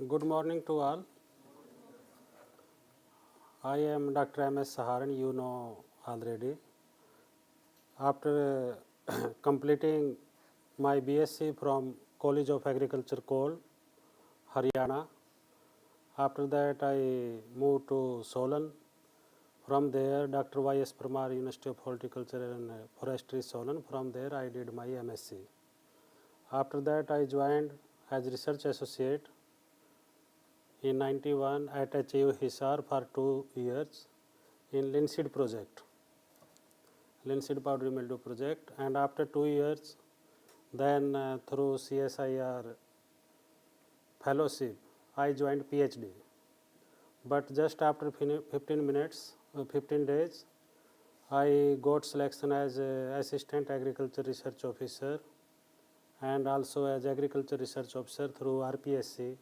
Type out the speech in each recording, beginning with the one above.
Good morning to all. I am Dr. M.S. Saharan, you know already. After completing my BSc from College of Agriculture, Cole, Haryana, after that I moved to Solan. From there, Dr. Y.S. Parmar, University of Horticulture and Forestry, Solan. From there, I did my MSc. After that, I joined as research associate in 91 at HAU Hisar for 2 years in linseed project, linseed powdery mildew project, and after 2 years, then through CSIR fellowship, I joined PhD. But just after 15 days, I got selection as assistant agriculture research officer and also as agriculture research officer through RPSC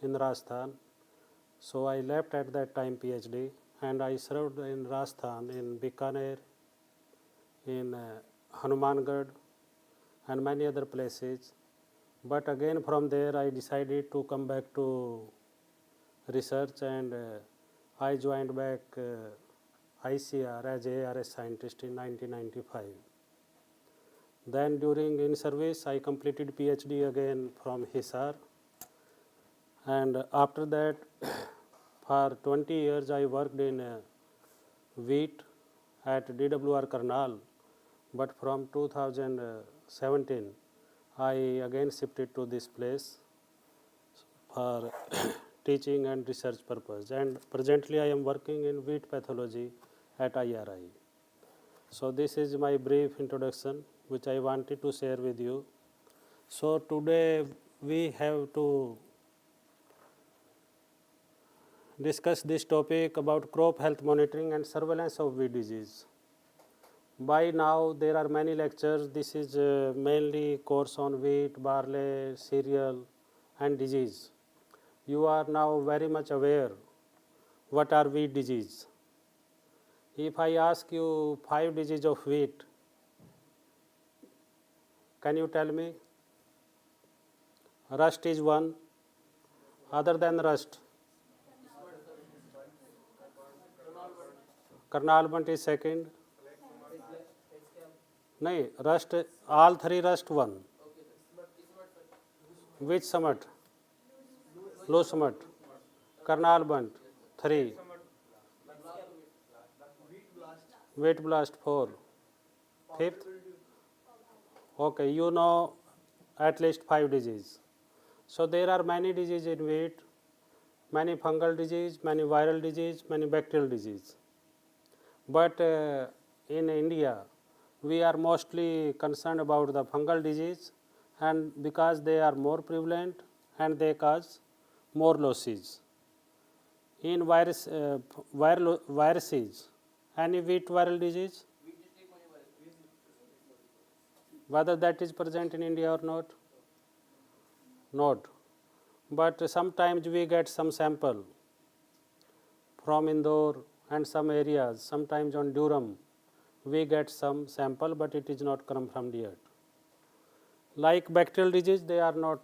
in Rajasthan. So I left at that time PhD and I served in Rajasthan, in Bikaner, in Hanumangarh and many other places. But again from there I decided to come back to research and I joined back ICR as ARS scientist in 1995. Then during in service I completed PhD again from Hisar, and after that for 20 years I worked in wheat at DWR Karnal, but from 2017 I again shifted to this place for teaching and research purpose, and presently I am working in wheat pathology at IRI. So this is my brief introduction which I wanted to share with you. So today we have to discuss this topic about crop health monitoring and surveillance of wheat disease. By now there are many lectures. This is mainly course on wheat, barley, cereal and disease. You are now very much aware what are wheat disease. If I ask you 5 diseases of wheat, can you tell me? Rust is one. Other than rust, Karnal bunt is second. No, rust, all 3 rust one. Which summit? Low summit. Karnal bunt 3. Wheat blast 4. Fifth? Okay, you know at least 5 diseases. So there are many diseases in wheat, many fungal disease, many viral disease, many bacterial disease. But in India, we are mostly concerned about the fungal disease, and because they are more prevalent and they cause more losses. In viruses, any wheat viral disease, whether that is present in India or not? Not. But sometimes we get some sample from Indore and some areas, sometimes on Durham, we get some sample, but it is not confirmed yet. Like bacterial disease, they are not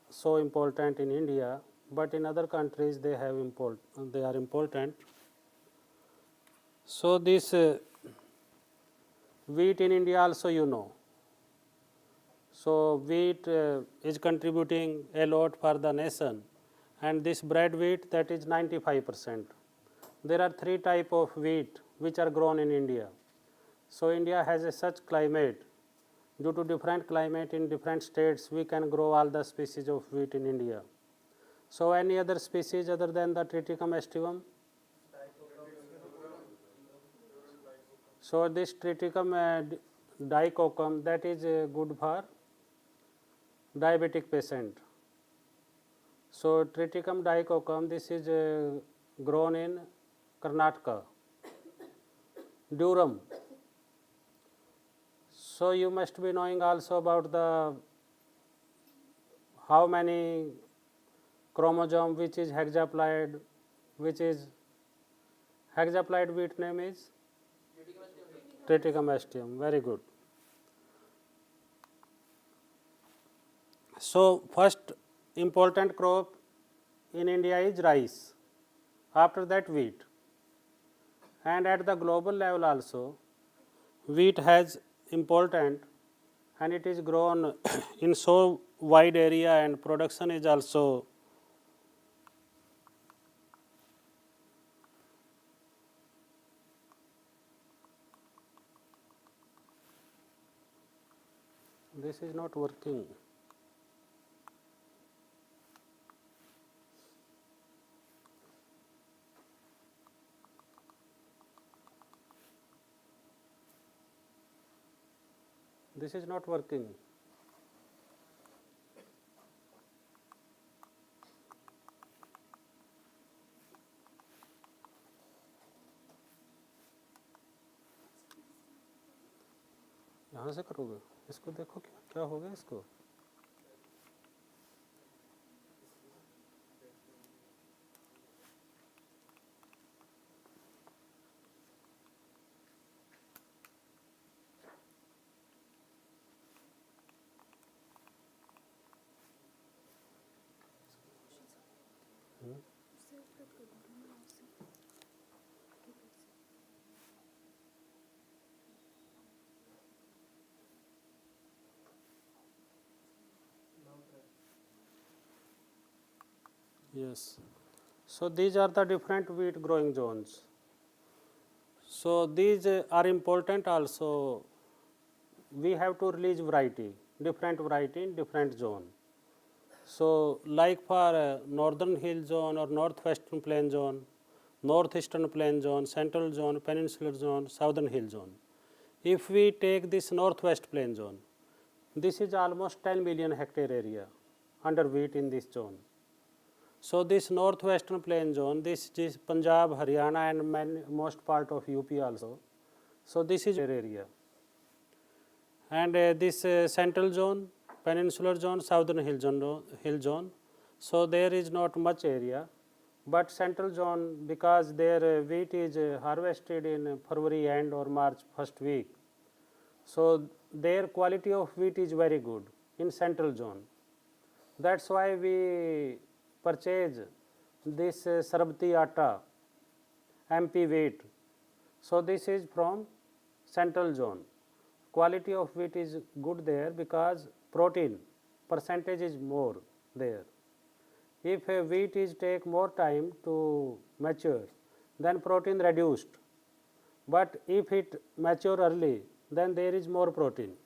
so important in India, but in other countries they are important. So this wheat in India also you know. So wheat is contributing a lot for the nation, and this bread wheat, that is 95%. There are 3 types of wheat which are grown in India. So India has a such climate. Due to different climate in different states, we can grow all the species of wheat in India. So any other species other than the Triticum aestivum? So this Triticum dicoccum, that is good for diabetic patient. So Triticum dicoccum, this is grown in Karnataka. Durham. So you must be knowing also about the how many chromosome which is hexaploid, which is hexaploid wheat name is Triticum aestivum. Very good. So first important crop in India is rice, after that wheat, and at the global level also wheat has important, and it is grown in so wide area, and production is also this is not working. This is not working. यहाँ से करोगे, इसको देखो क्या क्या हो गया इसको. Yes. So these are the different wheat growing zones. So these are important also. We have to release different variety in different zone. So like for northern hill zone or northwestern plain zone, northeastern plain zone, central zone, peninsular zone, southern hill zone. If we take this northwest plain zone, this is almost 10 million hectare area under wheat in this zone. So this northwestern plain zone, this is Punjab, Haryana and most part of UP also. So this is area. And this central zone, peninsular zone, southern hill zone. So there is not much area, but central zone, because their wheat is harvested in February end or March first week. So their quality of wheat is very good in central zone. That's why we purchase this Sarabti Atta MP wheat. So this is from central zone. Quality of wheat is good there because protein percentage is more there. If a wheat is take more time to mature, then protein reduced. But if it mature early, then there is more protein.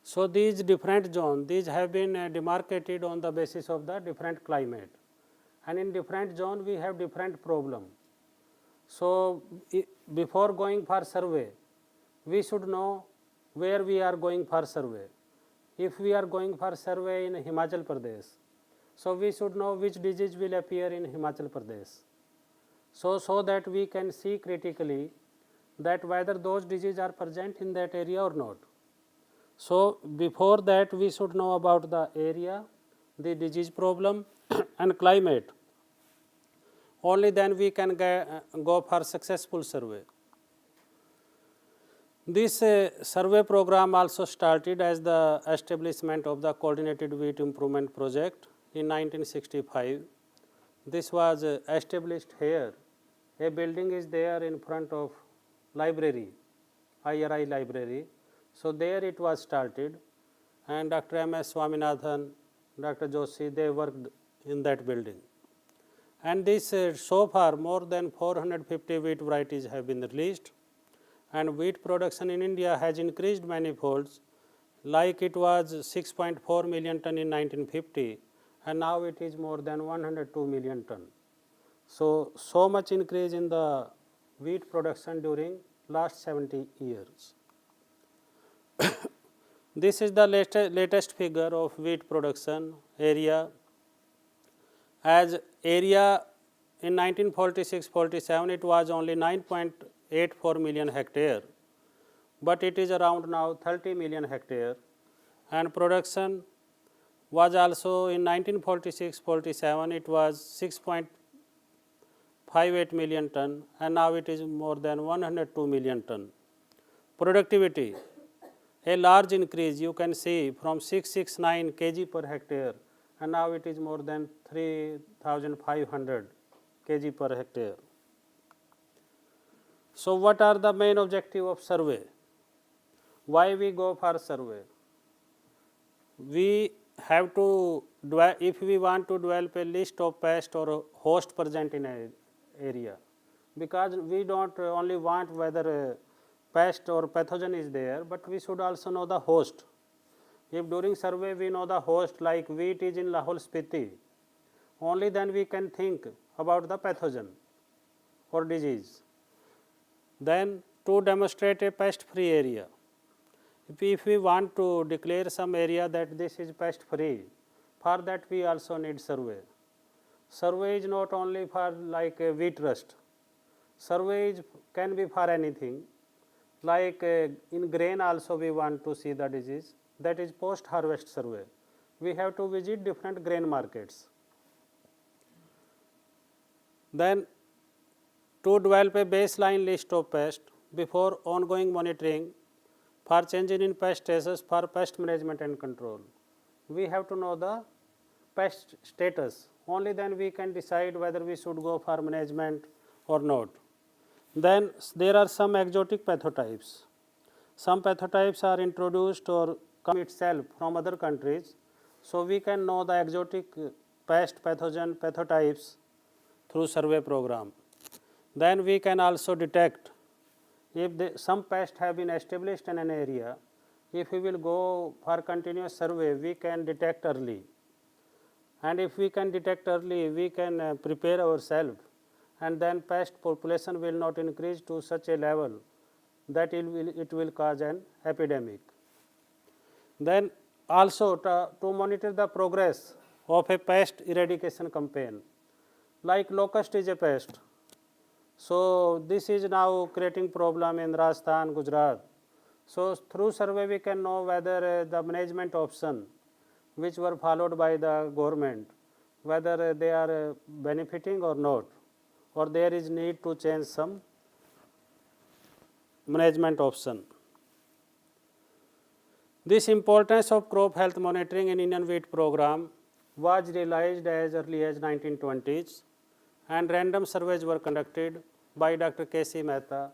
So these different zones, these have been demarcated on the basis of the different climate, and in different zone we have different problem. So before going for survey, we should know where we are going for survey. If we are going for survey in Himachal Pradesh, so we should know which disease will appear in Himachal Pradesh. So that we can see critically that whether those diseases are present in that area or not. So before that we should know about the area, the disease problem and climate. Only then we can go for successful survey. This survey program also started as the establishment of the Coordinated Wheat Improvement Project in 1965. This was established here. A building is there in front of library, IRI library. So there it was started, and Dr. M.S. Swaminathan, Dr. Joshi, they worked in that building. And this so far more than 450 wheat varieties have been released, and wheat production in India has increased many folds. Like it was 6.4 million ton in 1950, and now it is more than 102 million ton. So much increase in the wheat production during last 70 years. This is the latest figure of wheat production area. As area in 1946-47, it was only 9.84 million hectare, but it is around now 30 million hectare. And production was also in 1946-47, it was 6.58 million ton, and now it is more than 102 million ton. Productivity, a large increase you can see from 669 kg per hectare, and now it is more than 3,500 kg per hectare. So what are the main objective of survey? Why we go for survey? We have to, if we want to develop a list of pest or a host present in an area, because we don't only want whether a pest or pathogen is there, but we should also know the host. If during survey we know the host, like wheat is in Lahaul Spiti, only then we can think about the pathogen or disease. Then to demonstrate a pest free area, if we want to declare some area that this is pest free, for that we also need survey. Survey is not only for like a wheat rust, survey can be for anything, like in grain also we want to see the disease, that is post harvest survey. We have to visit different grain markets. Then to develop a baseline list of pests before ongoing monitoring for changes in pest status for pest management and control. We have to know the pest status, only then we can decide whether we should go for management or not. Then there are some exotic pathotypes. Some pathotypes are introduced or come itself from other countries, so we can know the exotic pest pathogen pathotypes through survey program. Then we can also detect if some pests have been established in an area. If we will go for continuous survey, we can detect early, and if we can detect early, we can prepare ourselves, and then pest population will not increase to such a level that it will cause an epidemic. Then also to monitor the progress of a pest eradication campaign, like locust is a pest. So this is now creating problem in Rajasthan, Gujarat. So through survey we can know whether the management option which were followed by the government, whether they are benefiting or not, or there is need to change some management option. This importance of crop health monitoring in Indian wheat program was realized as early as 1920s, and random surveys were conducted by Dr. K.C. Mehta.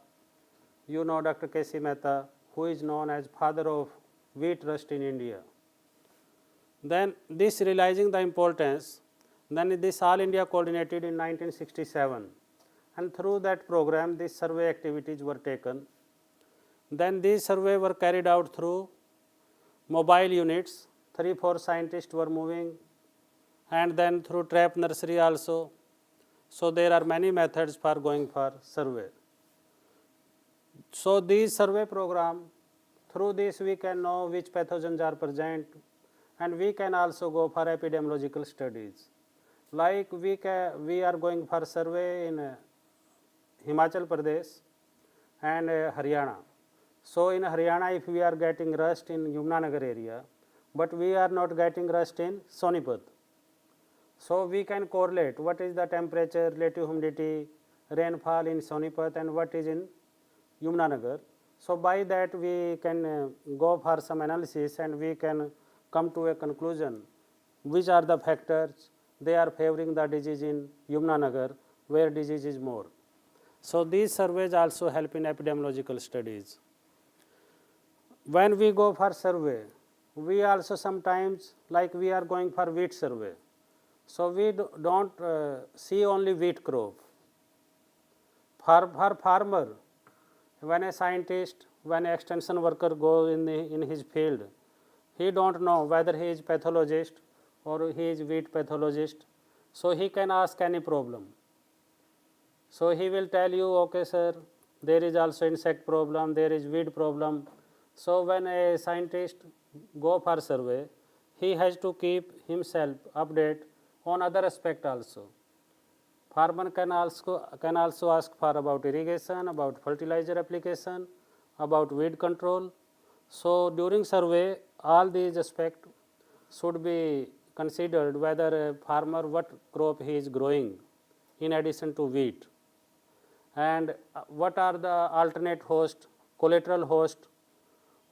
You know Dr. K.C. Mehta, who is known as father of wheat rust in India. Then this realizing the importance, then this All India coordinated in 1967, and through that program these survey activities were taken. Then these surveys were carried out through mobile units, 3-4 scientists were moving, and then through trap nursery also. So there are many methods for going for survey. So these survey program, through this we can know which pathogens are present, and we can also go for epidemiological studies. Like we are going for survey in Himachal Pradesh and Haryana. So in Haryana, if we are getting rust in Yamuna area, but we are not getting rust in Sonipat, so we can correlate what is the temperature, relative humidity, rainfall in Sonipat and what is in Yamuna. So by that we can go for some analysis, and we can come to a conclusion which are the factors they are favoring the disease in Yamuna, where disease is more. So these surveys also help in epidemiological studies. When we go for survey, we also sometimes, like we are going for wheat survey, so we don't see only wheat crop. For farmer, when a scientist, when an extension worker goes in his field, he don't know whether he is pathologist or he is wheat pathologist, so he can ask any problem. So he will tell you, okay sir, there is also insect problem, there is weed problem. So when a scientist go for survey, he has to keep himself update on other aspect also. Farmer can also ask for about irrigation, about fertilizer application, about weed control. So during survey, all these aspects should be considered, whether a farmer what crop he is growing in addition to wheat, and what are the alternate host, collateral host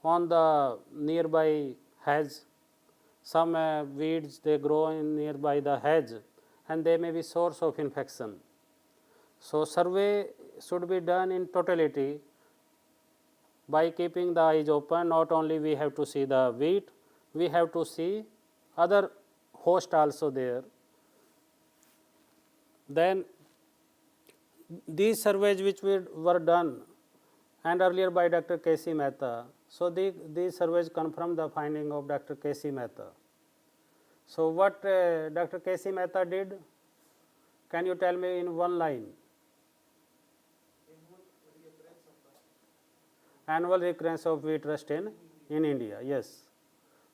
on the nearby hedge. some weeds they grow in nearby the hedge and they may be source of infection. So survey should be done in totality by keeping the eyes open. Not only we have to see the wheat, we have to see other host also there. Then these surveys which were done and earlier by Dr. K.C. Mehta, so these surveys confirm the finding of Dr. K.C. Mehta. So what Dr. K.C. Mehta did, can you tell me in one line? Annual recurrence of wheat rust in India, yes.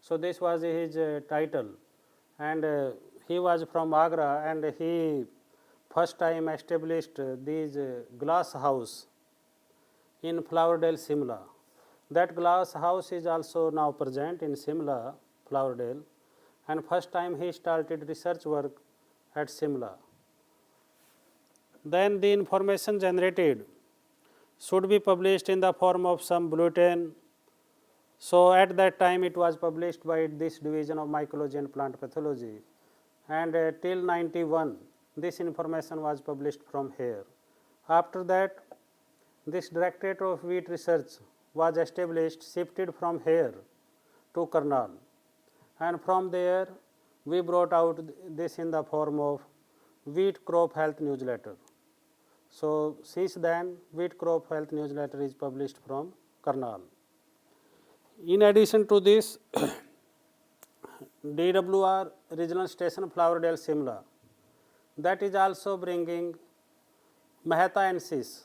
So this was his title, and he was from Agra, and he first time established these glass house in Flowerdale, Simla. That glass house is also now present in Simla, Flowerdale, and first time he started research work at Simla. Then the information generated should be published in the form of some bulletin. So at that time it was published by this division of mycology and plant pathology, and till 91 this information was published from here. After that, this Directorate of Wheat Research was established, shifted from here to Karnal, and from there we brought out this in the form of Wheat Crop Health Newsletter. So since then, Wheat Crop Health Newsletter is published from Karnal. In addition to this, DWR Regional Station Flowerdale, Simla, that is also bringing Mehta-NSIS.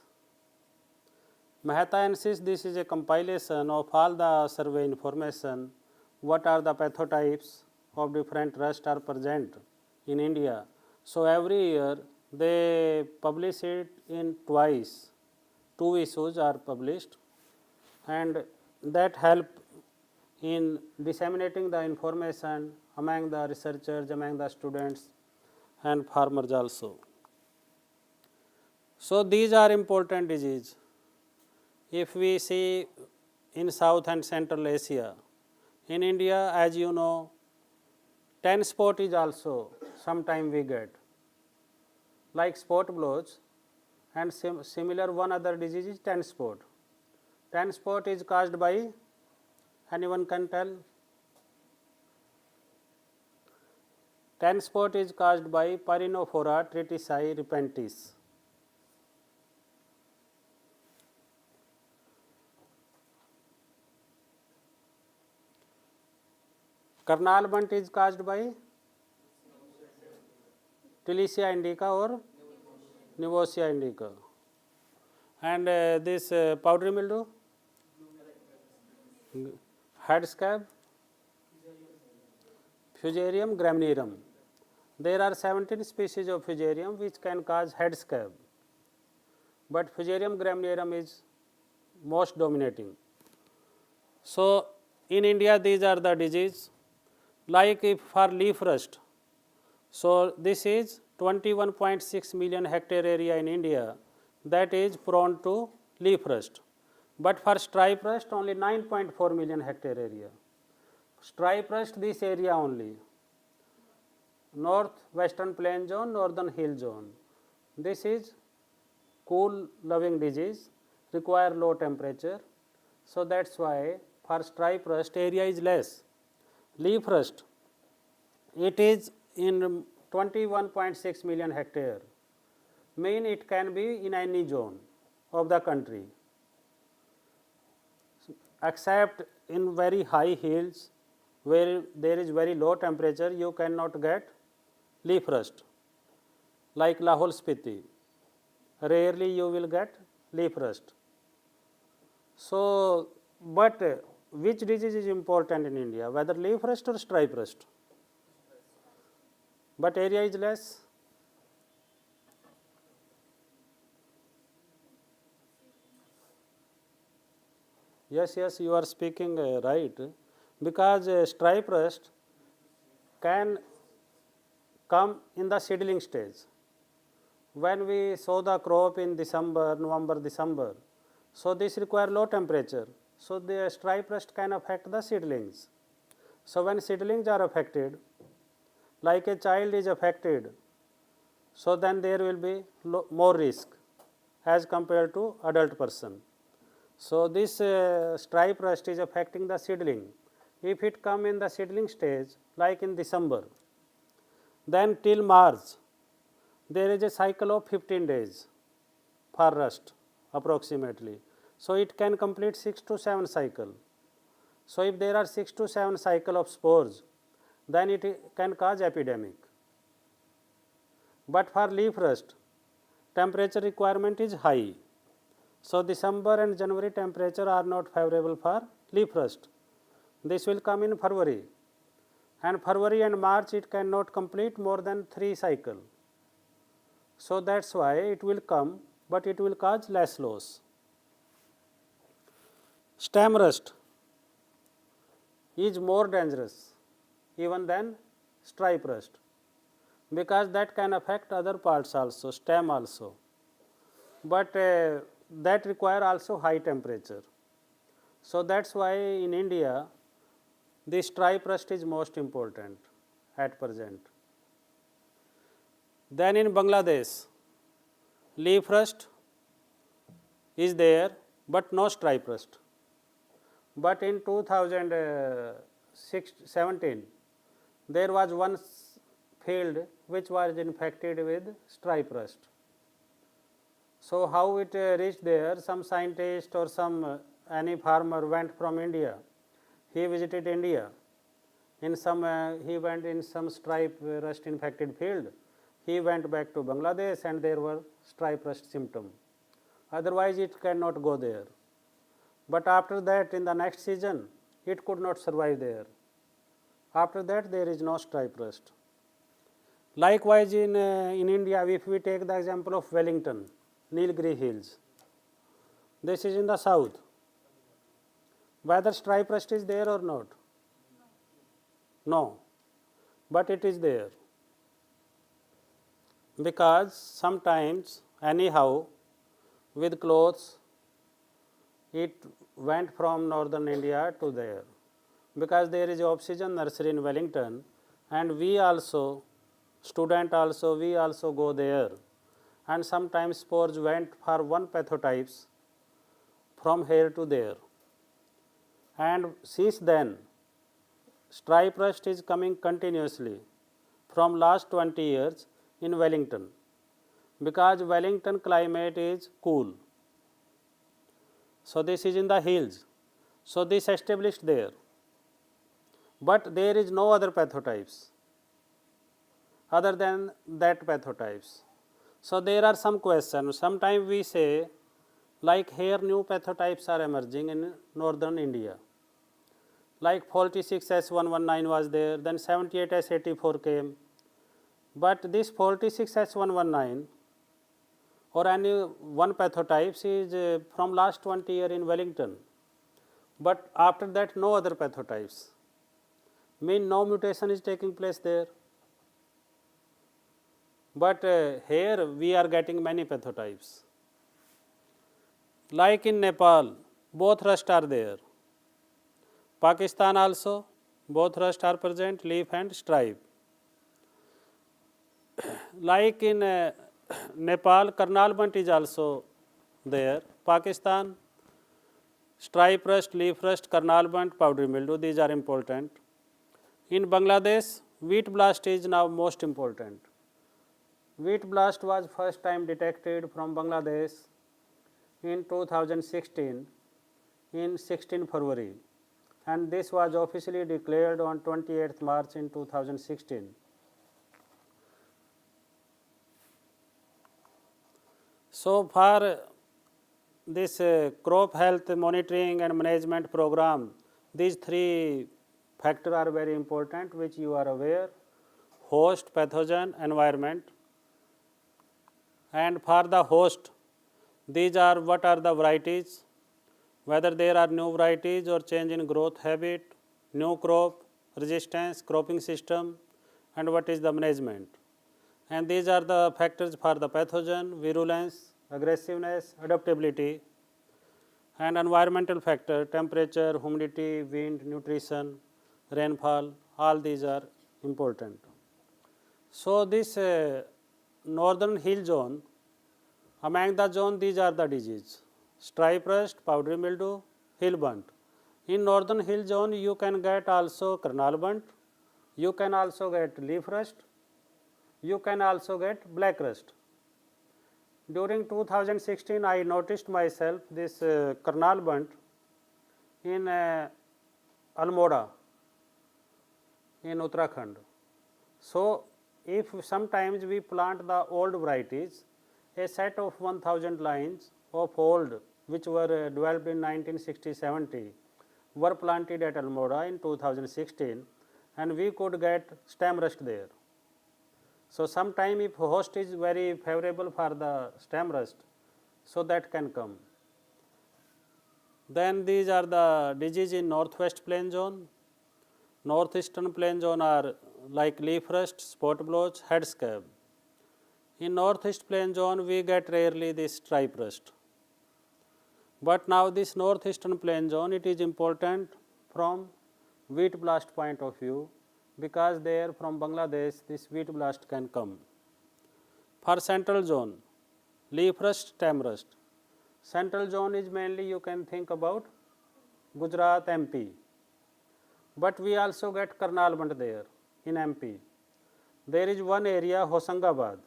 Mehta-NSIS, this is a compilation of all the survey information, what are the pathotypes of different rust are present in India. So every year they publish it in twice, 2 issues are published, and that help in disseminating the information among the researchers, among the students and farmers also. So these are important diseases. If we see in South and Central Asia, in India, as you know, 10 spot is also sometime we get, like spot blotch, and similar one other disease is 10 spot. 10 spot is caused by, anyone can tell? 10 spot is caused by Pyrenophora triticei repentis. Karnal bunt is caused by Tillecia indica or Nivosia indica. And this powdery mildew, head scab, Fusarium graminearum. There are 17 species of Fusarium which can cause head scab, but Fusarium graminearum is most dominating. So in India these are the diseases. Like if for leaf rust, so this is 21.6 million hectare area in India that is prone to leaf rust, but for stripe rust only 9.4 million hectare area. Stripe rust this area only, north western plain zone, northern hill zone. This is cool loving disease, require low temperature, so that's why for stripe rust area is less. Leaf rust, it is in 21.6 million hectare, mean it can be in any zone of the country, except in very high hills where there is very low temperature you cannot get leaf rust, like Lahore Spiti, rarely you will get leaf rust. So, but which disease is important in India, whether leaf rust or stripe rust? But area is less. Yes, yes, you are speaking right, because stripe rust can come in the seedling stage. When we sow the crop in December, November, December, so this require low temperature. So the stripe rust can affect the seedlings. So when seedlings are affected, like a child is affected, so then there will be more risk as compared to adult person. So this stripe rust is affecting the seedling. If it come in the seedling stage, like in December, then till March, there is a cycle of 15 days for rust approximately. So it can complete 6 to 7 cycle. So if there are 6 to 7 cycle of spores, then it can cause epidemic. But for leaf rust, temperature requirement is high. So December and January temperature are not favorable for leaf rust. This will come in February, and February and March it cannot complete more than 3 cycle. So that's why it will come, but it will cause less loss. Stem rust is more dangerous even than stripe rust, because that can affect other parts also, stem also, but that require also high temperature. So that's why in India the stripe rust is most important at present. Then in Bangladesh, leaf rust is there, but no stripe rust. But in 2017, there was one field which was infected with stripe rust. So how it reached there? Some scientist or any farmer went from India. He visited India. He went in some stripe rust infected field. He went back to Bangladesh, and there were stripe rust symptom. Otherwise, it cannot go there. But after that, in the next season, it could not survive there. After that, there is no stripe rust. Likewise, in India, if we take the example of Wellington, Nilgiri Hills, this is in the south. Whether stripe rust is there or not? No, but it is there. Because sometimes, anyhow, with clothes, it went from northern India to there, because there is oxygen nursery in Wellington, and we also, student also, we also go there, and sometimes spores went for one pathotypes from here to there. And since then, stripe rust is coming continuously from last 20 years in Wellington, because Wellington climate is cool. So this is in the hills. So this established there. But there is no other pathotypes other than that pathotypes. So there are some questions. Sometimes we say, like here new pathotypes are emerging in northern India. Like 46S119 was there, then 78S84 came. But this 46S119 or any one pathotypes is from last 20 years in Wellington. But after that, no other pathotypes. Mean no mutation is taking place there. But here we are getting many pathotypes. Like in Nepal, both rust are there. Pakistan also, both rust are present, leaf and stripe. Like in Nepal, Karnal bunt is also there. Pakistan, stripe rust, leaf rust, Karnal bunt, powdery mildew, these are important. In Bangladesh, wheat blast is now most important. Wheat blast was first time detected from Bangladesh in 2016 in 16 February, and this was officially declared on 28th March in 2016. So for this crop health monitoring and management program, these three factors are very important, which you are aware: host, pathogen, environment. And for the host, these are what are the varieties, whether there are new varieties or change in growth habit, new crop, resistance, cropping system, and what is the management. And these are the factors for the pathogen: virulence, aggressiveness, adaptability, and environmental factor: temperature, humidity, wind, nutrition, rainfall, all these are important. So this northern hill zone, among the zone these are the disease: stripe rust, powdery mildew, hill bunt. In northern hill zone you can get also kernel bunt, you can also get leaf rust, you can also get black rust. During 2016 I noticed myself this kernel bunt in Almora in Uttarakhand. So if sometimes we plant the old varieties, a set of 1000 lines of old which were developed in 1960-70 were planted at Almora in 2016, and we could get stem rust there. So sometime if host is very favorable for the stem rust, so that can come. Then these are the disease in northwest plain zone. Northeastern plain zone are like leaf rust, spot blotch, head scab. In northeast plain zone we get rarely this stripe rust. But now this northeastern plain zone, it is important from wheat blast point of view, because there from Bangladesh this wheat blast can come. For central zone, leaf rust, stem rust. Central zone is mainly you can think about Gujarat, MP. But we also get kernel bunt there in MP. There is one area Hosangabad,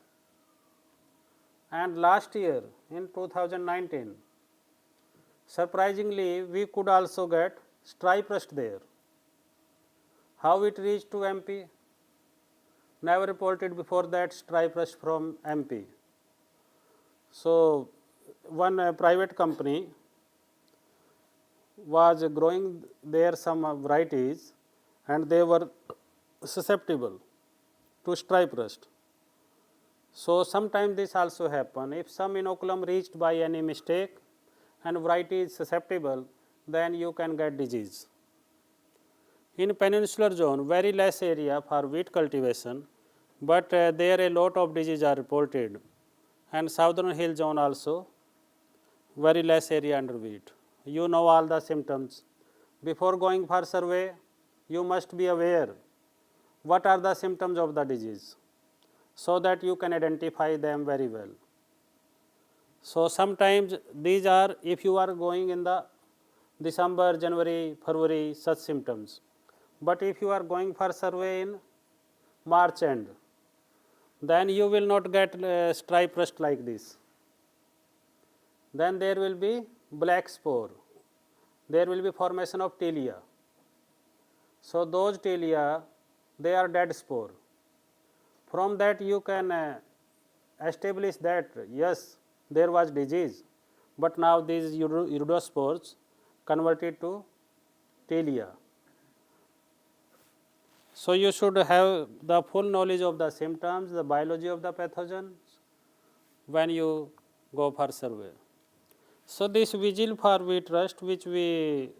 and last year in 2019, surprisingly we could also get stripe rust there. How it reached to MP? Never reported before that stripe rust from MP. So one private company was growing there some varieties, and they were susceptible to stripe rust. So sometimes this also happen. If some inoculum reached by any mistake and variety is susceptible, then you can get disease. In peninsular zone, very less area for wheat cultivation, but there a lot of disease are reported, and southern hill zone also very less area under wheat. You know all the symptoms. Before going for survey, you must be aware what are the symptoms of the disease, so that you can identify them very well. So sometimes these are, if you are going in the December, January, February, such symptoms. But if you are going for survey in March end, then you will not get stripe rust like this. Then there will be black spore, there will be formation of tilia. So those tilia, they are dead spore. From that you can establish that yes, there was disease, but now these iridospores converted to tilia. So you should have the full knowledge of the symptoms, the biology of the pathogens when you go for survey. So this vigil for wheat rust which we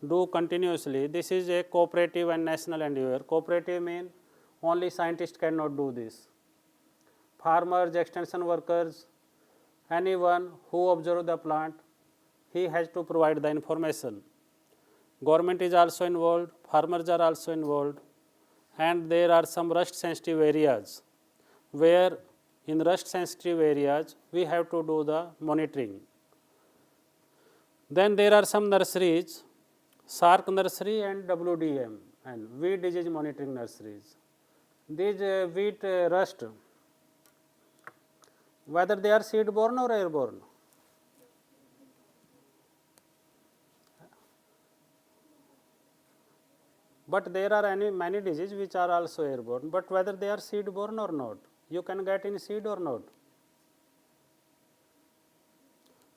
do continuously, this is a cooperative and national endeavor. Cooperative means only scientists cannot do this. Farmers, extension workers, anyone who observe the plant, he has to provide the information. Government is also involved, farmers are also involved, and there are some rust sensitive areas where in rust sensitive areas we have to do the monitoring. Then there are some nurseries, SARC nursery and WDM and wheat disease monitoring nurseries. These wheat rust, whether they are seed borne or airborne, but there are many diseases which are also airborne, but whether they are seed borne or not, you can get in seed or not.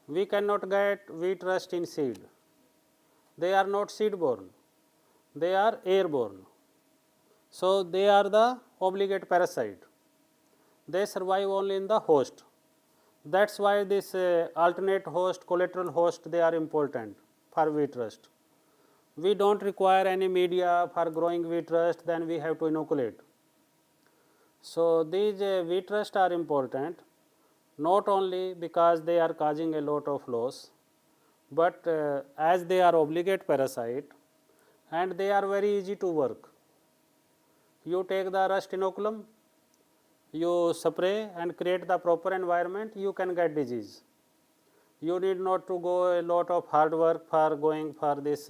We cannot get wheat rust in seed. They are not seed borne, they are airborne. So they are the obligate parasite. They survive only in the host. That's why this alternate host, collateral host, they are important for wheat rust. We don't require any media for growing wheat rust, then we have to inoculate. So these wheat rust are important, not only because they are causing a lot of loss, but as they are obligate parasite, and they are very easy to work. You take the rust inoculum, you spray and create the proper environment, you can get disease. You need not to go a lot of hard work for going for this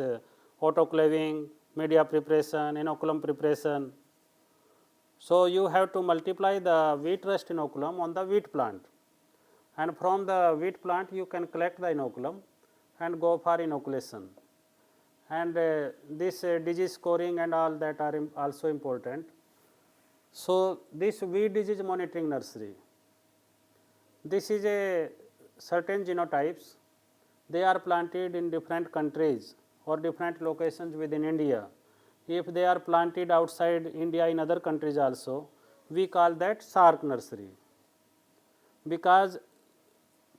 autoclaving, media preparation, inoculum preparation. So you have to multiply the wheat rust inoculum on the wheat plant, and from the wheat plant you can collect the inoculum and go for inoculation. And this disease scoring and all that are also important. So this wheat disease monitoring nursery, this is a certain genotypes, they are planted in different countries or different locations within India. If they are planted outside India in other countries also, we call that SARC nursery. Because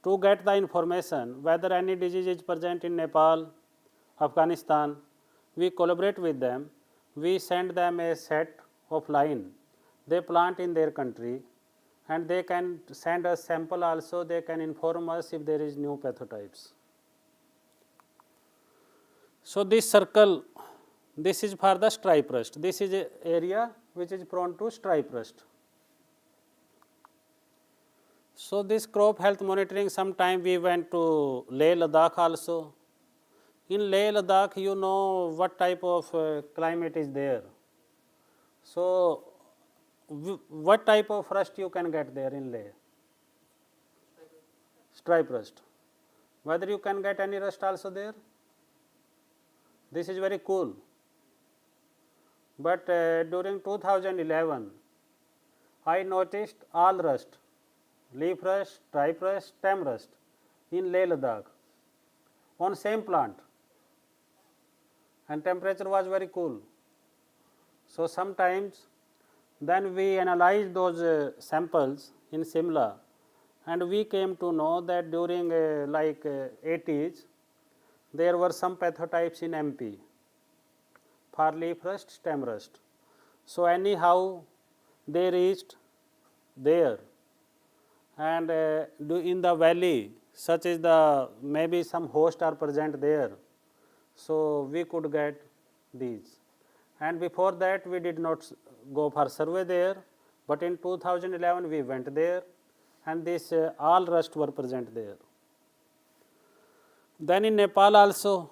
to get the information whether any disease is present in Nepal, Afghanistan, we collaborate with them, we send them a set of line, they plant in their country, and they can send us sample also, they can inform us if there is new pathotypes. So this circle, this is for the stripe rust, this is a area which is prone to stripe rust. So this crop health monitoring, sometime we went to Leh Ladakh also. In Leh Ladakh, you know what type of climate is there. So what type of rust you can get there in Leh? Stripe rust. Whether you can get any rust also there? This is very cool. But during 2011, I noticed all rust, leaf rust, stripe rust, stem rust in Leh Ladakh on same plant, and temperature was very cool. So sometimes then we analyzed those samples in Simla, and we came to know that during 80s there were some pathotypes in MP for leaf rust, stem rust. So anyhow they reached there, and in the valley, such as the maybe some host are present there, so we could get these. And before that we did not go for survey there, but in 2011 we went there, and this all rust were present there. Then in Nepal also,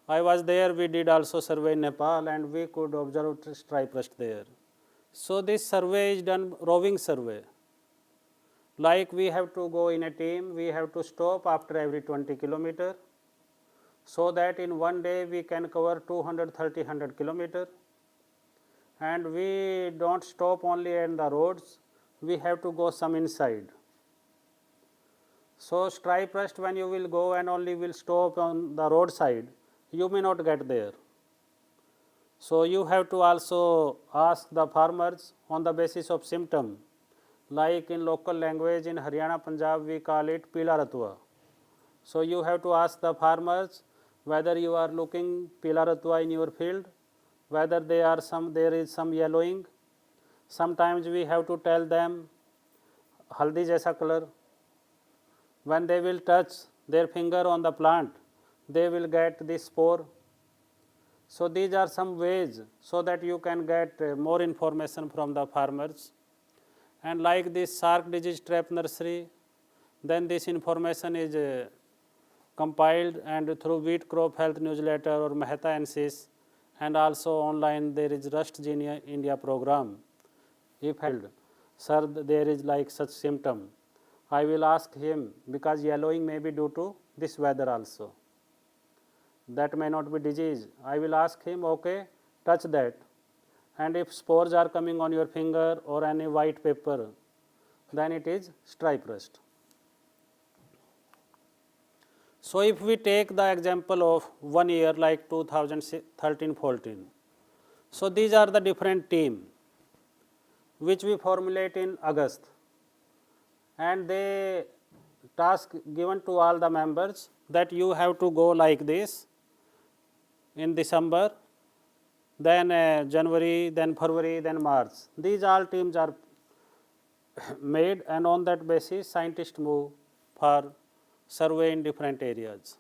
I was there, we did also survey in Nepal, and we could observe stripe rust there. So this survey is done roving survey. Like we have to go in a team, we have to stop after every 20 kilometer, so that in one day we can cover 200-300 kilometer. And we don't stop only in the roads, we have to go some inside. So stripe rust, when you will go and only will stop on the roadside, you may not get there. So you have to also ask the farmers on the basis of symptom. Like in local language in Haryana, Punjab, we call it Pila Ratwa. So you have to ask the farmers whether you are looking Pila Ratwa in your field, whether there is some yellowing. Sometimes we have to tell them haldi jaisa color. When they will touch their finger on the plant, they will get this spore. So these are some ways so that you can get more information from the farmers. And like this SARC disease trap nursery, then this information is compiled, and through Wheat Crop Health newsletter or Mehta NSYS, and also online there is Rust Genia India program. If held, sir, there is like such symptom, I will ask him, because yellowing may be due to this weather also. That may not be disease. I will ask him, okay, touch that. And if spores are coming on your finger or any white paper, then it is stripe rust. So if we take the example of 1 year like 2013-14, so these are the different team which we formulate in August, and they task given to all the members that you have to go like this in December, then January, then February, then March. These all teams are made, and on that basis scientists move for survey in different areas.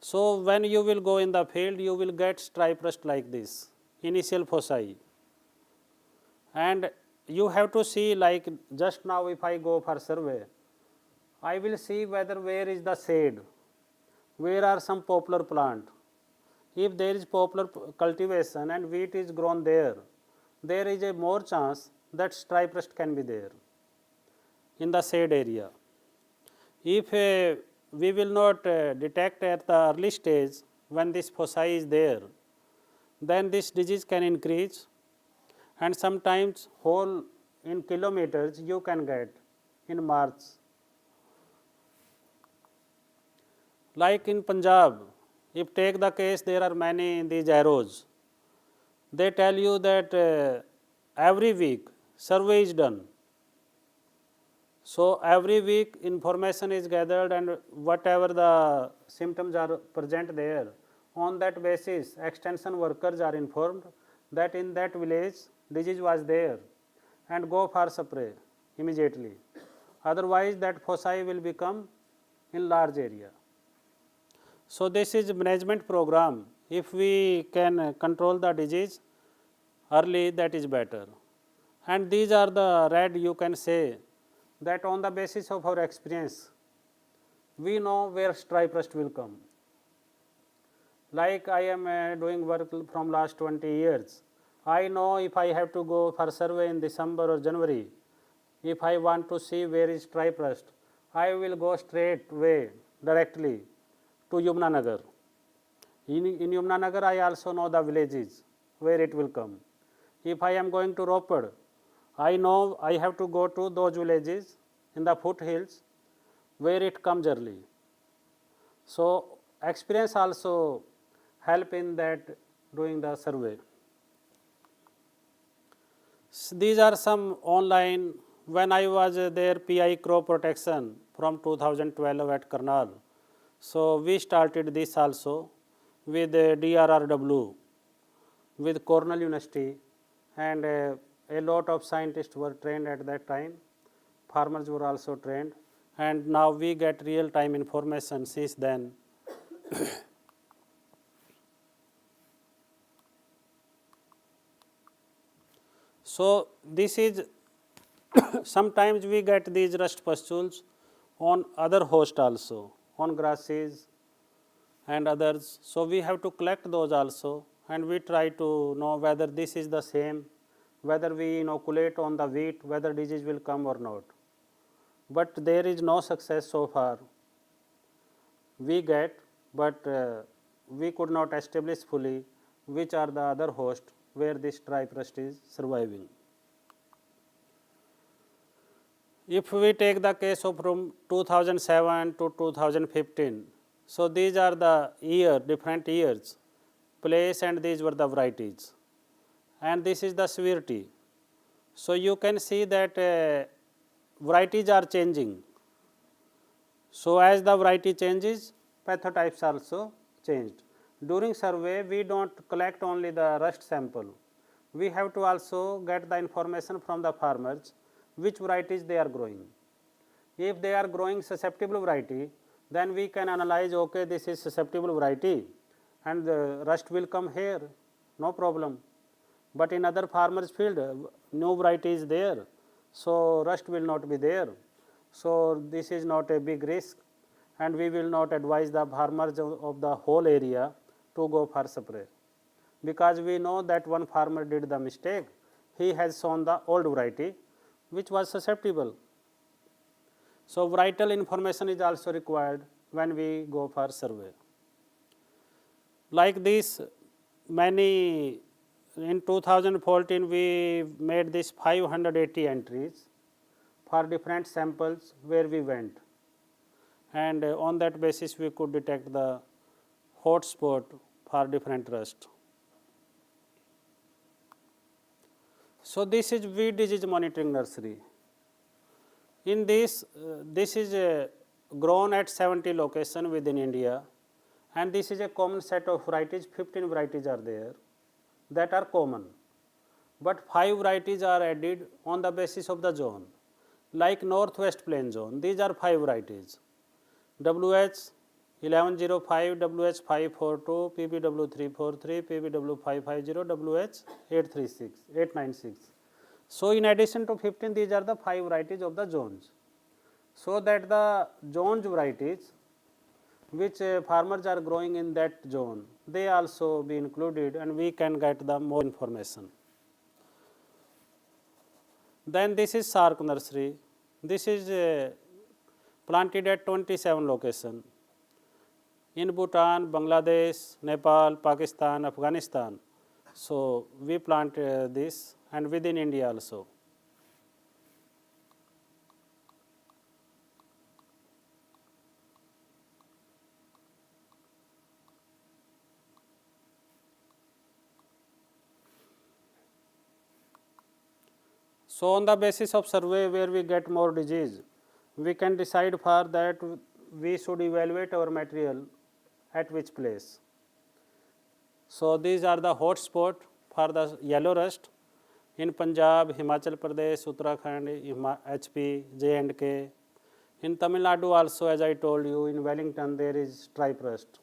So when you will go in the field, you will get stripe rust like this, initial foci. And you have to see, like just now if I go for survey, I will see whether where is the shade, where are some poplar plant. If there is poplar cultivation and wheat is grown there, there is a more chance that stripe rust can be there in the shade area. If we will not detect at the early stage when this foci is there, then this disease can increase, and sometimes whole in kilometers you can get in March. Like in Punjab, if take the case, there are many these arrows. They tell you that every week survey is done. So every week information is gathered, and whatever the symptoms are present there, on that basis extension workers are informed that in that village disease was there and go for spray immediately. Otherwise that foci will become in large area. So this is management program. If we can control the disease early, that is better. And these are the red, you can say that on the basis of our experience, we know where stripe rust will come. Like I am doing work from last 20 years. I know if I have to go for survey in December or January, if I want to see where is stripe rust, I will go straight way directly to Yamunanagar. In Yamunanagar, I also know the villages where it will come. If I am going to Ropad, I know I have to go to those villages in the foothills where it comes early. So experience also help in that doing the survey. These are some online. When I was there, PI crop protection from 2012 at Karnal. So we started this also with DRRW, with Cornell University, and a lot of scientists were trained at that time. Farmers were also trained, and now we get real-time information since then. So this is sometimes we get these rust pustules on other host also, on grasses and others. So we have to collect those also, and we try to know whether this is the same, whether we inoculate on the wheat, whether disease will come or not. But there is no success so far. We get, but we could not establish fully which are the other hosts where this stripe rust is surviving. If we take the case of from 2007 to 2015, so these are the different years, place, and these were the varieties. And this is the severity. So you can see that varieties are changing. So as the variety changes, pathotypes also changed. During survey, we don't collect only the rust sample. We have to also get the information from the farmers which varieties they are growing. If they are growing susceptible variety, then we can analyze, okay, this is susceptible variety and the rust will come here, no problem. But in other farmers field, new variety is there, so rust will not be there. So this is not a big risk, and we will not advise the farmers of the whole area to go for spray, because we know that one farmer did the mistake. He has sown the old variety which was susceptible. So varietal information is also required when we go for survey. Like this, many in 2014 we made this 580 entries for different samples where we went, and on that basis we could detect the hot spot for different rust. So this is weed disease monitoring nursery. In this, this is grown at 70 locations within India, and this is a common set of varieties. 15 varieties are there that are common, but 5 varieties are added on the basis of the zone. Like Northwest Plain zone, these are 5 varieties: WH, 1105 WH542, PBW343, PBW550, WH896. So in addition to 15, these are the 5 varieties of the zones. So that the zones varieties which farmers are growing in that zone, they also be included and we can get the more information. Then this is Sark nursery. This is planted at 27 locations in Bhutan, Bangladesh, Nepal, Pakistan, Afghanistan. So we plant this and within India also. So on the basis of survey where we get more disease, we can decide for that we should evaluate our material at which place. So these are the hot spot for the yellow rust in Punjab, Himachal Pradesh, Uttarakhand, HP, J&K. In Tamil Nadu also, as I told you, in Wellington there is stripe rust.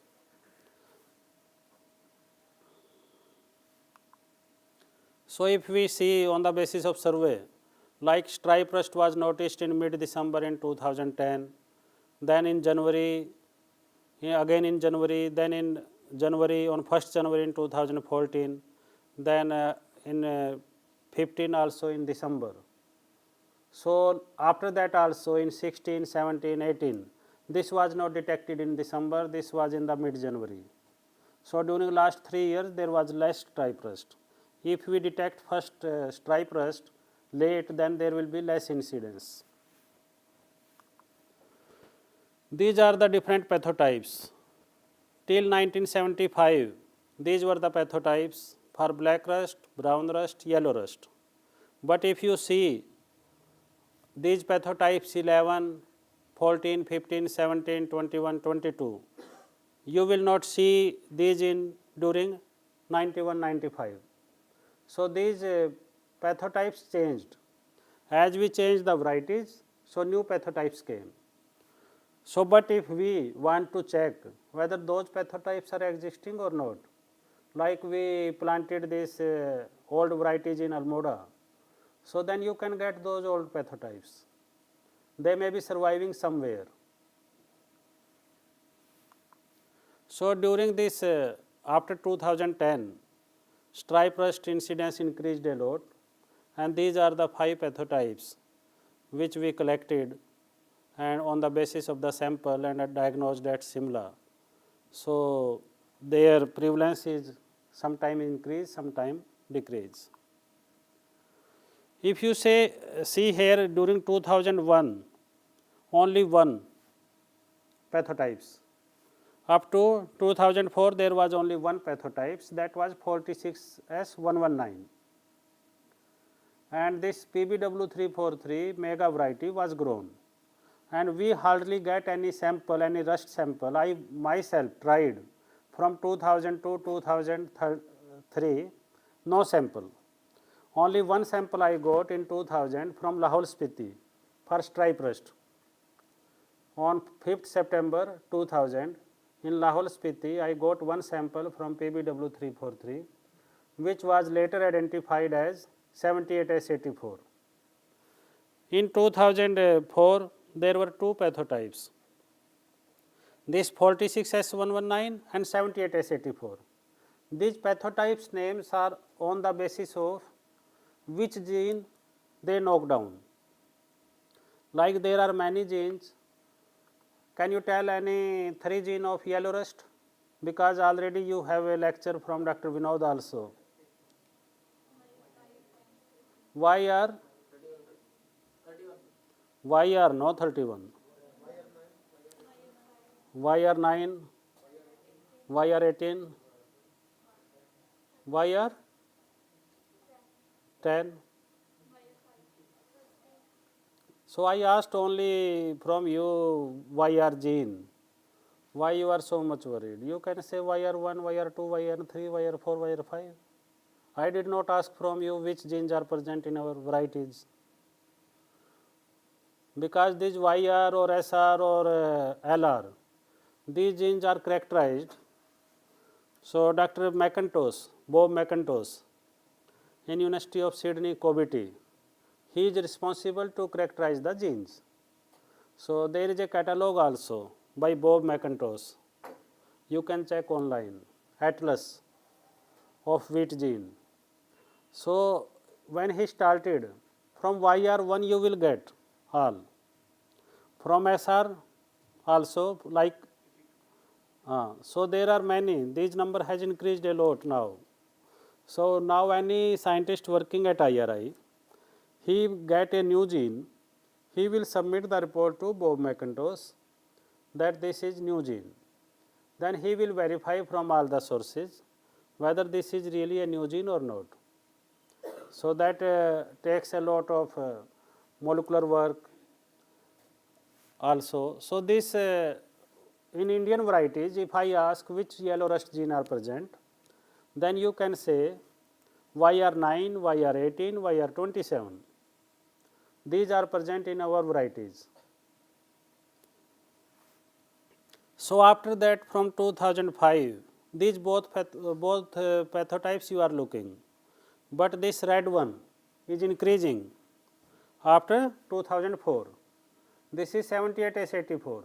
So if we see on the basis of survey, like stripe rust was noticed in mid-December in 2010, then in January, again in January, then in January, on 1st January in 2014, then in 15 also in December. So after that also in 16, 17, 18, this was not detected in December, this was in the mid-January. So during last 3 years there was less stripe rust. If we detect first stripe rust late, then there will be less incidence. These are the different pathotypes. Till 1975, these were the pathotypes for black rust, brown rust, yellow rust. But if you see these pathotypes 11, 14, 15, 17, 21, 22, you will not see these in during 91, 95. So these pathotypes changed. As we changed the varieties, so new pathotypes came. So but if we want to check whether those pathotypes are existing or not, like we planted these old varieties in Almoda, so then you can get those old pathotypes. They may be surviving somewhere. So during this, after 2010, stripe rust incidence increased a lot, and these are the 5 pathotypes which we collected and on the basis of the sample and diagnosed at Simla. So their prevalence is sometime increase, sometime decrease. If you see here during 2001, only 1 pathotypes. Up to 2004, there was only 1 pathotypes, that was 46S119. And this PBW343 mega variety was grown. And we hardly get any sample, any rust sample. I myself tried from 2000 to 2003, no sample. Only 1 sample I got in 2000 from Lahaul Spiti for stripe rust. On 5th September 2000, in Lahaul Spiti, I got 1 sample from PBW343, which was later identified as 78S84. In 2004, there were 2 pathotypes, this 46S119 and 78S84. These pathotypes names are on the basis of which gene they knock down. Like there are many genes. Can you tell any 3 gene of yellow rust? Because already you have a lecture from Dr. Vinod also. YR? YR, no 31. YR9, YR18, YR10. So I asked only from you YR gene. Why you are so much worried? You can say YR1, YR2, YR3, YR4, YR5. I did not ask from you which genes are present in our varieties. Because this YR or SR or LR, these genes are characterized. So Dr. McIntosh, Bob McIntosh, in University of Sydney, COBIT, he is responsible to characterize the genes. So there is a catalog also by Bob McIntosh. You can check online, Atlas of wheat gene. So when he started, from YR1 you will get all. From SR also, like, so there are many. This number has increased a lot now. So now any scientist working at IRI, he get a new gene, he will submit the report to Bob McIntosh that this is new gene. Then he will verify from all the sources whether this is really a new gene or not. So that takes a lot of molecular work also. So this in Indian varieties, if I ask which yellow rust gene are present, then you can say YR9, YR18, YR27. These are present in our varieties. So after that, from 2005, these both pathotypes you are looking, but this red one is increasing after 2004. This is 78S84.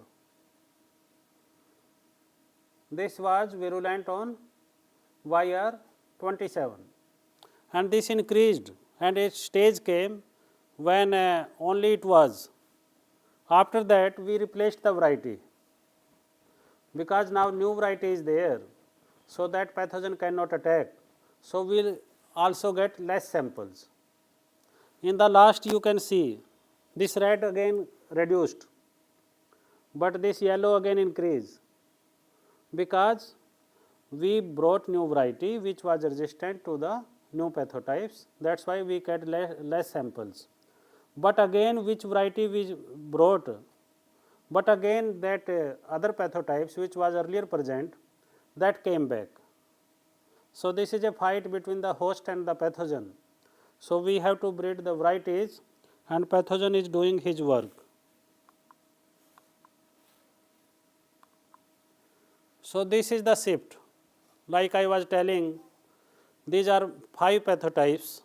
This was virulent on YR27, and this increased, and a stage came when only it was. After that, we replaced the variety, because now new variety is there, so that pathogen cannot attack. So we will also get less samples. In the last you can see this red again reduced, but this yellow again increased, because we brought new variety which was resistant to the new pathotypes. That's why we get less samples. But again, which variety we brought, but again that other pathotypes which was earlier present, that came back. So this is a fight between the host and the pathogen. So we have to breed the varieties, and pathogen is doing his work. So this is the shift. Like I was telling, these are 5 pathotypes.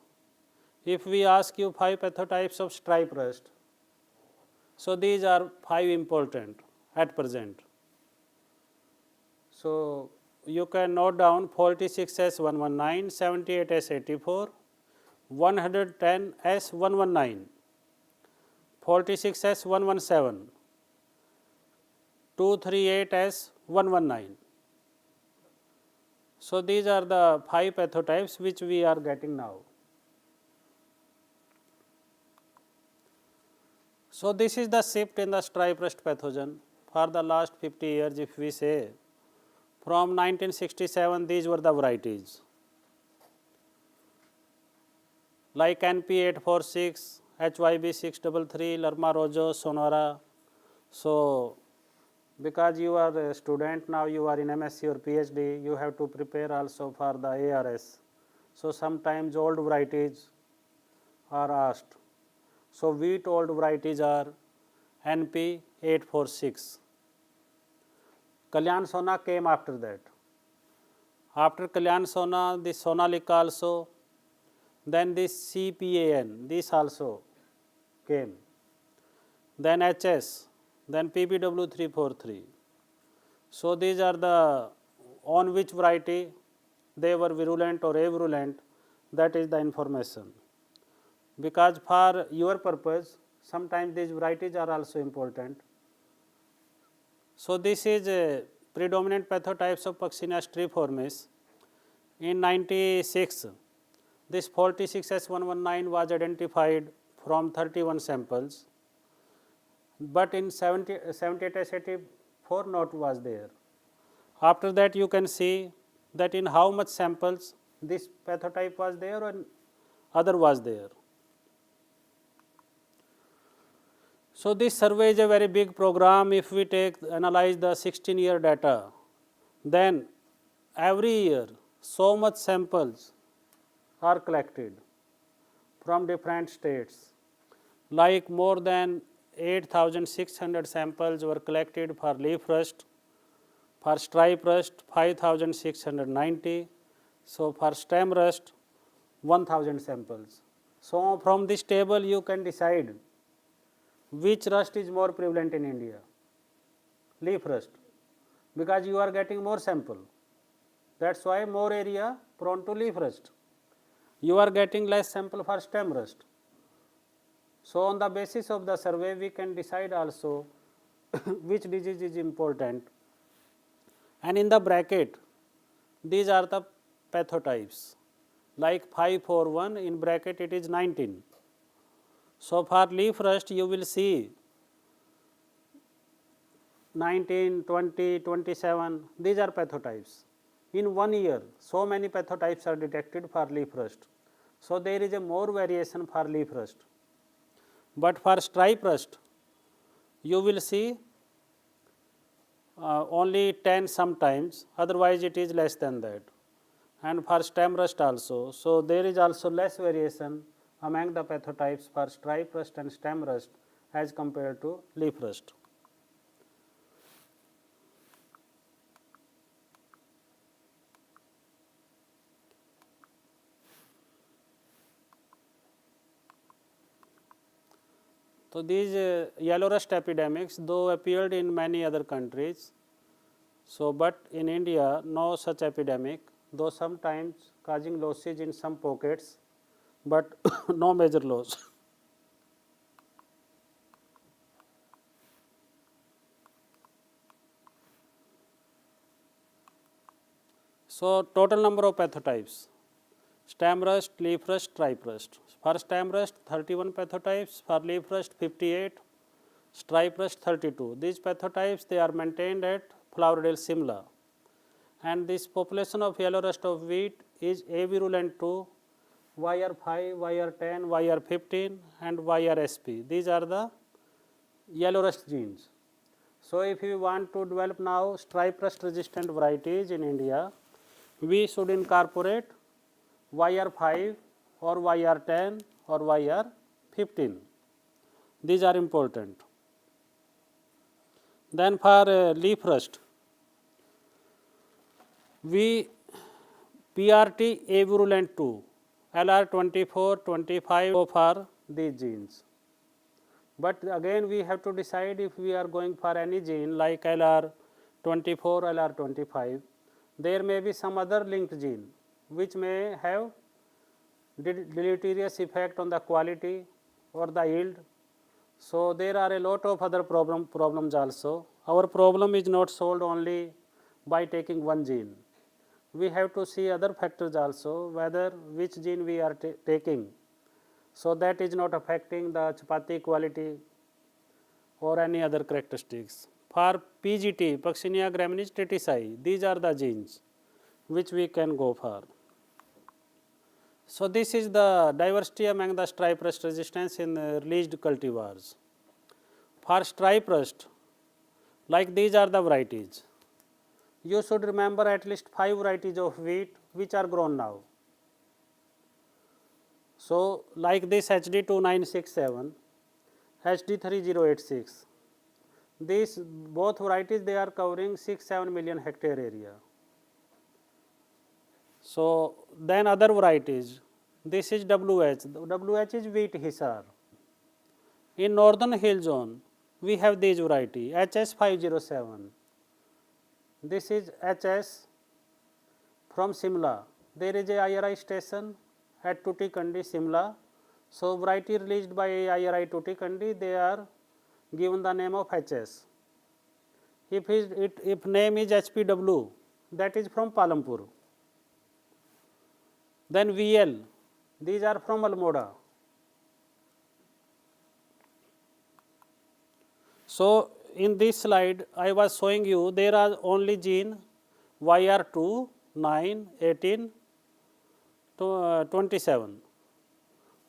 If we ask you 5 pathotypes of stripe rust, so these are 5 important at present. So you can note down 46S119, 78S84, 110S119, 46S117, 238S119. So these are the 5 pathotypes which we are getting now. So this is the shift in the stripe rust pathogen for the last 50 years. If we say from 1967, these were the varieties like NP846, HYB633, Lerma Rojo, Sonora. So because you are a student now, you are in MSc or PhD, you have to prepare also for the ARS. So sometimes old varieties are asked. So wheat old varieties are NP846. Kalyan Sona came after that. After Kalyan Sona, this Sonalika also, then this CPAN, this also came. Then HS, then PBW343. So these are the on which variety they were virulent or avirulent, that is the information. Because for your purpose, sometimes these varieties are also important. So this is a predominant pathotypes of Puccinia stripiformis. In 96, this 46S119 was identified from 31 samples, but in 78S84 not was there. After that you can see that in how much samples this pathotype was there and other was there. So this survey is a very big program. If we analyze the 16-year data, then every year so much samples are collected from different states. Like more than 8,600 samples were collected for leaf rust, For stripe rust 5690. So for stem rust 1000 samples. So from this table you can decide which rust is more prevalent in India. Leaf rust, because you are getting more sample. That's why more area prone to leaf rust. You are getting less sample for stem rust. So on the basis of the survey we can decide also which disease is important. And in the bracket these are the pathotypes, like 541 in bracket it is 19. So for leaf rust you will see 19, 20, 27, these are pathotypes. In 1 year, so many pathotypes are detected for leaf rust. So there is a more variation for leaf rust. But for stripe rust, you will see only 10 sometimes, otherwise it is less than that. And for stem rust also, so there is also less variation among the pathotypes for stripe rust and stem rust as compared to leaf rust. So these yellow rust epidemics though appeared in many other countries, so but in India no such epidemic, though sometimes causing losses in some pockets, but no major loss. So total number of pathotypes: stem rust, leaf rust, stripe rust. For stem rust 31 pathotypes, for leaf rust 58, stripe rust 32. These pathotypes they are maintained at Floridale, Simla. And this population of yellow rust of wheat is avirulent to YR5, YR10, YR15 and YRSP. These are the yellow rust genes. So if we want to develop now stripe rust resistant varieties in India, we should incorporate YR5 or YR10 or YR15. These are important. Then for leaf rust, we PRT avirulent to LR24, 25 for these genes. But again we have to decide if we are going for any gene like LR24, LR25, there may be some other linked gene which may have deleterious effect on the quality or the yield. So there are a lot of other problems also. Our problem is not solved only by taking one gene. We have to see other factors also, whether which gene we are taking. So that is not affecting the chapati quality or any other characteristics. For PGT, Puccinia graminis tritici, these are the genes which we can go for. So this is the diversity among the stripe rust resistance in released cultivars. For stripe rust, like these are the varieties. You should remember at least 5 varieties of wheat which are grown now. So like this HD2967, HD3086, these both varieties they are covering 6-7 million hectare area. So then other varieties, this is WH, WH is wheat Hisar. In northern hill zone, we have these variety HS507. This is HS from Simla. There is a IRI station at Tutikandi, Simla. So variety released by IRI Tutikandi, they are given the name of HS. If name is HPW, that is from Palampur. Then VL, these are from Almoda. So in this slide I was showing you there are only gene YR2, 9, 18, 27,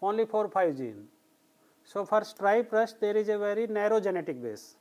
only 4-5 gene. So for stripe rust there is a very narrow genetic base.